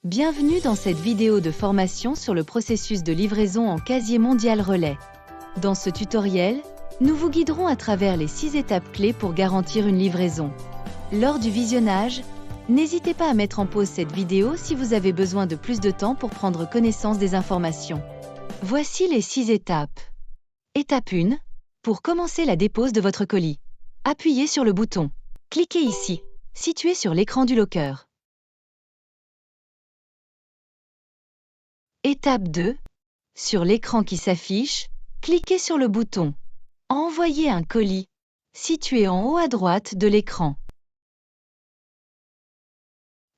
Bienvenue dans cette vidéo de formation sur le processus de livraison en casier mondial relais. Dans ce tutoriel, nous vous guiderons à travers les 6 étapes clés pour garantir une livraison. Lors du visionnage, n'hésitez pas à mettre en pause cette vidéo si vous avez besoin de plus de temps pour prendre connaissance des informations. Voici les 6 étapes. Étape 1. Pour commencer la dépose de votre colis, appuyez sur le bouton. Cliquez ici, situé sur l'écran du locker. Étape 2. Sur l'écran qui s'affiche, cliquez sur le bouton « Envoyer un colis » situé en haut à droite de l'écran.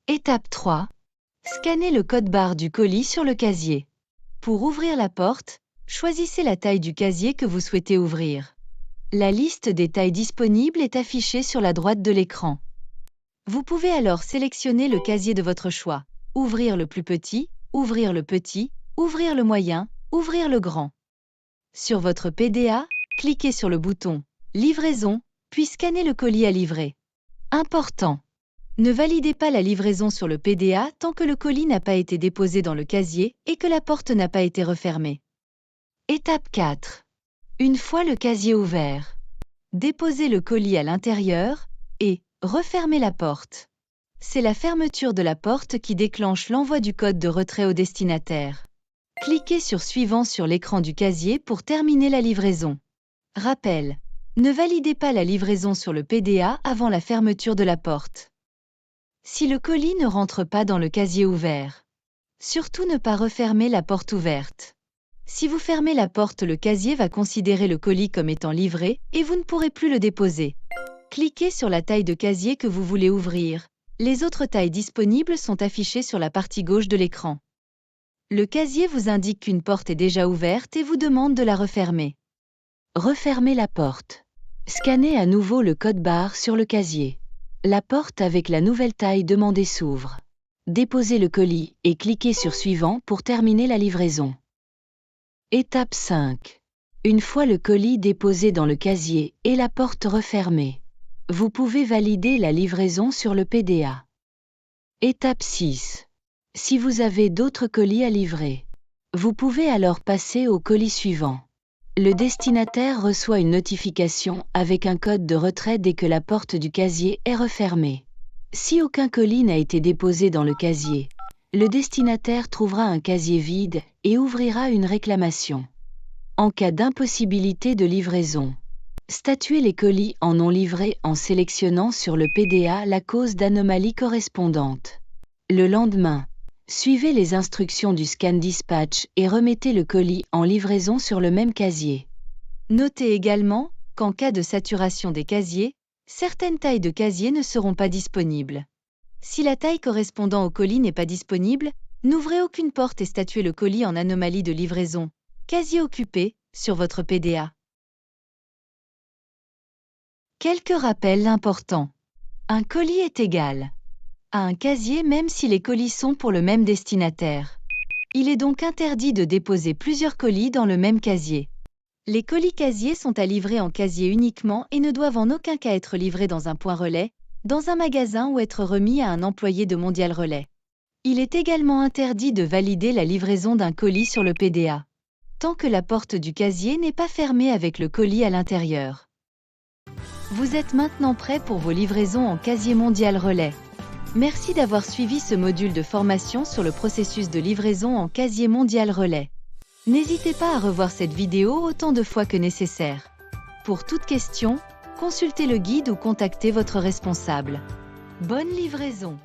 Étape 3. Scannez le code barre du colis sur le casier. Pour ouvrir la porte, choisissez la taille du casier que vous souhaitez ouvrir. La liste des tailles disponibles est affichée sur la droite de l'écran. Vous pouvez alors sélectionner le casier de votre choix, ouvrir le plus petit, ouvrir le petit, ouvrir le moyen, ouvrir le grand. Sur votre PDA, cliquez sur le bouton « Livraison » puis scannez le colis à livrer. Important! Ne validez pas la livraison sur le PDA tant que le colis n'a pas été déposé dans le casier et que la porte n'a pas été refermée. Étape 4. Une fois le casier ouvert, déposez le colis à l'intérieur et refermez la porte. C'est la fermeture de la porte qui déclenche l'envoi du code de retrait au destinataire. Cliquez sur Suivant sur l'écran du casier pour terminer la livraison. Rappel: ne validez pas la livraison sur le PDA avant la fermeture de la porte. Si le colis ne rentre pas dans le casier ouvert, surtout ne pas refermer la porte ouverte. Si vous fermez la porte, le casier va considérer le colis comme étant livré et vous ne pourrez plus le déposer. Cliquez sur la taille de casier que vous voulez ouvrir. Les autres tailles disponibles sont affichées sur la partie gauche de l'écran. Le casier vous indique qu'une porte est déjà ouverte et vous demande de la refermer. Refermez la porte. Scannez à nouveau le code barre sur le casier. La porte avec la nouvelle taille demandée s'ouvre. Déposez le colis et cliquez sur Suivant pour terminer la livraison. Étape 5. Une fois le colis déposé dans le casier et la porte refermée, vous pouvez valider la livraison sur le PDA. Étape 6. Si vous avez d'autres colis à livrer, vous pouvez alors passer au colis suivant. Le destinataire reçoit une notification avec un code de retrait dès que la porte du casier est refermée. Si aucun colis n'a été déposé dans le casier, le destinataire trouvera un casier vide et ouvrira une réclamation. En cas d'impossibilité de livraison, statuez les colis en non livrés en sélectionnant sur le PDA la cause d'anomalie correspondante. Le lendemain, suivez les instructions du Scan Dispatch et remettez le colis en livraison sur le même casier. Notez également qu'en cas de saturation des casiers, certaines tailles de casier ne seront pas disponibles. Si la taille correspondant au colis n'est pas disponible, n'ouvrez aucune porte et statuez le colis en anomalie de livraison, casier occupé, sur votre PDA. Quelques rappels importants. Un colis est égal à un casier même si les colis sont pour le même destinataire. Il est donc interdit de déposer plusieurs colis dans le même casier. Les colis casiers sont à livrer en casier uniquement et ne doivent en aucun cas être livrés dans un point relais, dans un magasin ou être remis à un employé de Mondial Relais. Il est également interdit de valider la livraison d'un colis sur le PDA, tant que la porte du casier n'est pas fermée avec le colis à l'intérieur. Vous êtes maintenant prêt pour vos livraisons en casier Mondial Relais. Merci d'avoir suivi ce module de formation sur le processus de livraison en casier Mondial Relais. N'hésitez pas à revoir cette vidéo autant de fois que nécessaire. Pour toute question, consultez le guide ou contactez votre responsable. Bonne livraison!